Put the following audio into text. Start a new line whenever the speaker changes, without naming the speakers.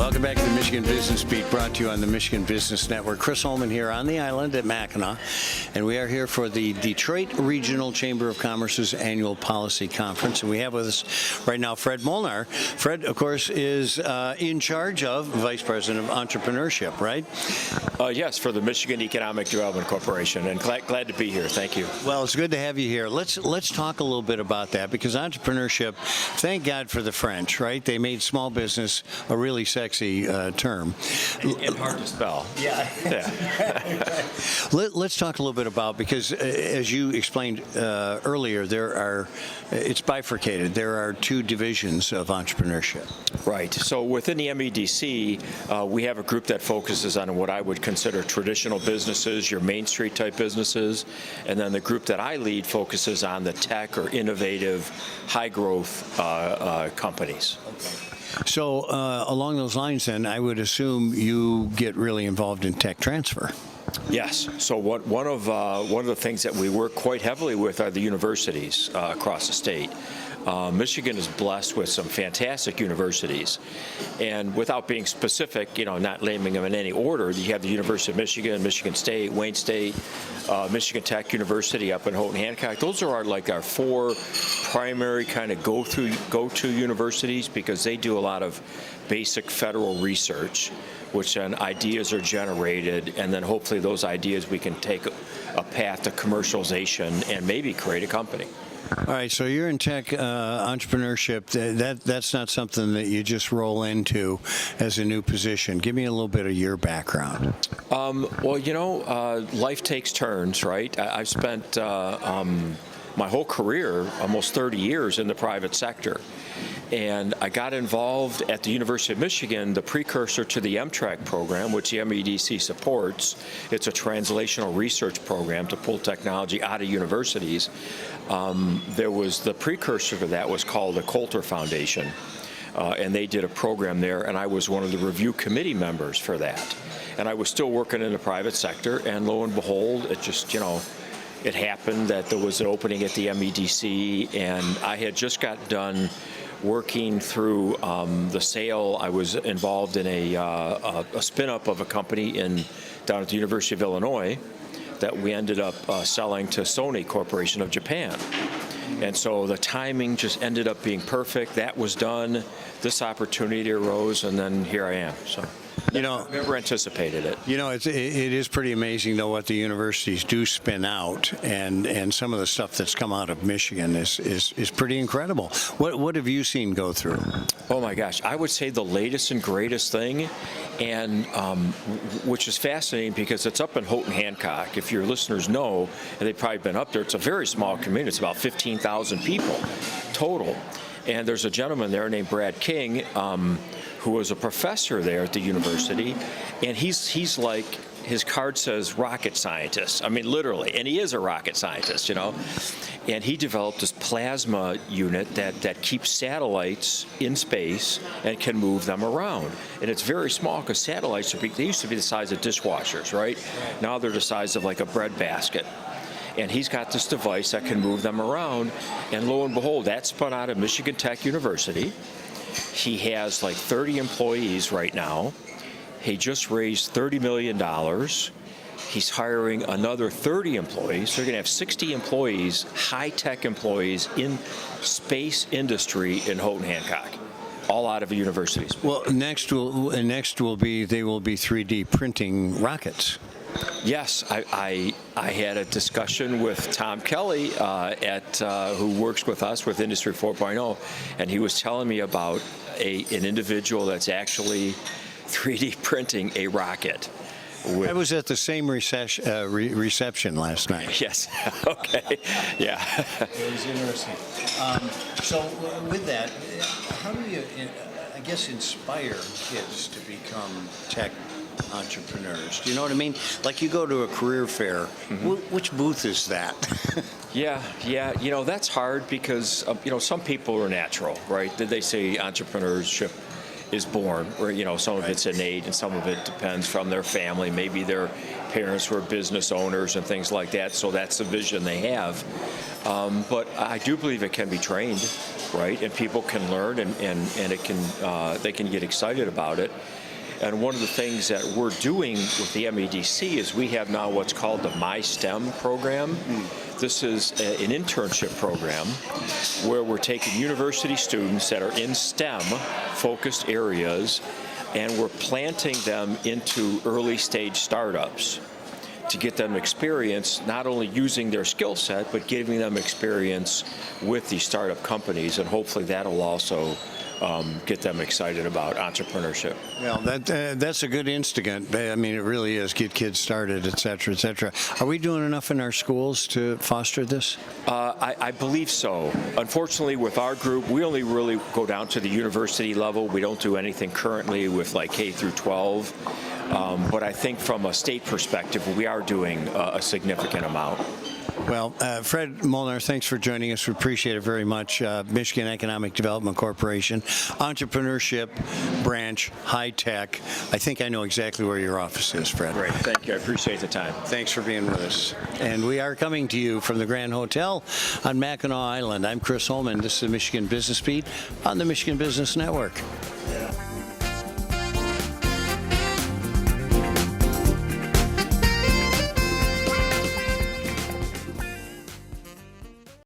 Welcome back to the Michigan Business Beat, brought to you on the Michigan Business Network. Chris Holman here on the island at Mackinac, and we are here for the Detroit Regional Chamber of Commerce's annual policy conference. And we have with us right now Fred Molnar. Fred, of course, is in charge of Vice President of Entrepreneurship, right?
Yes, for the Michigan Economic Development Corporation, and glad to be here. Thank you.
Well, it's good to have you here. Let's talk a little bit about that, because entrepreneurship, thank God for the French, right? They made small business a really sexy term.
And hard to spell.
Yeah. Let's talk a little bit about, because as you explained earlier, it's bifurcated. There are two divisions of entrepreneurship.
Right. So within the MEDC, we have a group that focuses on what I would consider traditional businesses, your Main Street type businesses, and then the group that I lead focuses on the tech or innovative, high growth companies.
Okay. So along those lines, then, I would assume you get really involved in tech transfer.
Yes. So one of the things that we work quite heavily with are the universities across the state. Michigan is blessed with some fantastic universities, and without being specific, not naming them in any order, you have the University of Michigan, Michigan State, Wayne State, Michigan Tech University up in Houghton Hancock. Those are our four primary kind of go-to universities, because they do a lot of basic federal research, which then ideas are generated, and then hopefully those ideas we can take a path to commercialization and maybe create a company.
All right, so you're in tech entrepreneurship. That's not something that you just roll into as a new position. Give me a little bit of your background.
Life takes turns, right? I've spent my whole career, almost 30 years, in the private sector. And I got involved at the University of Michigan, the precursor to the MTRAC program, which the MEDC supports. It's a translational research program to pull technology out of universities. There was the precursor to that was called the Coulter Foundation, and they did a program there, and I was one of the review committee members for that. And I was still working in the private sector, and lo and behold, it just, it happened that there was an opening at the MEDC, and I had just got done working through the sale. I was involved in a spin-up of a company down at the University of Illinois that we ended up selling to Sony Corporation of Japan. And so the timing just ended up being perfect. That was done. This opportunity arose, and then here I am. So, I never anticipated it.
It is pretty amazing, though, what the universities do spin out, and some of the stuff that's come out of Michigan is pretty incredible. What have you seen go through?
Oh my gosh, I would say the latest and greatest thing, and which is fascinating because it's up in Houghton Hancock. If your listeners know, and they've probably been up there, it's a very small community. It's about 15,000 people total. And there's a gentleman there named Brad King, who was a professor there at the university, and he's like, his card says rocket scientist. I mean, literally, and he is a rocket scientist, And he developed this plasma unit that keeps satellites in space and can move them around. And it's very small, because satellites they used to be the size of dishwashers, right? Now they're the size of like a bread basket. And he's got this device that can move them around, and lo and behold, that spun out of Michigan Tech University. He has like 30 employees right now. He just raised $30 million. He's hiring another 30 employees. So they're going to have 60 employees, high-tech employees in space industry in Houghton Hancock, all out of the universities.
Well, next will be they will be 3D printing rockets.
Yes, I had a discussion with Tom Kelly who works with us with Industry 4.0, and he was telling me about an individual that's actually 3D printing a rocket.
I was at the same reception last night.
Yes. Okay. Yeah.
It was interesting. So with that, how do you, I guess, inspire kids to become tech entrepreneurs? Do you know what I mean? Like, you go to a career fair. Mm-hmm. Which booth is that?
Yeah. That's hard because some people are natural, right? They say entrepreneurship is born, or some of it's innate and some of it depends from their family. Maybe their parents were business owners and things like that, so that's the vision they have. But I do believe it can be trained. right? And people can learn, and it can they can get excited about it. And one of the things that we're doing with the MEDC is we have now what's called the MySTEM program. This is an internship program where we're taking university students that are in STEM-focused areas, and we're planting them into early-stage startups to get them experience, not only using their skill set, but giving them experience with these startup companies, and hopefully that'll also get them excited about entrepreneurship.
Well, that's a good instigant. I mean, it really is. Get kids started, et cetera, et cetera. Are we doing enough in our schools to foster this?
I believe so. Unfortunately, with our group, we only really go down to the university level. We don't do anything currently with like K through 12. But I think from a state perspective, we are doing a significant amount.
Well, Fred Molnar, thanks for joining us. We appreciate it very much. Michigan Economic Development Corporation, entrepreneurship branch, high tech. I think I know exactly where your office is, Fred.
Great. Thank you. I appreciate the time.
Thanks for being with us. And we are coming to you from the Grand Hotel on Mackinac Island. I'm Chris Holman. This is the Michigan Business Beat on the Michigan Business Network.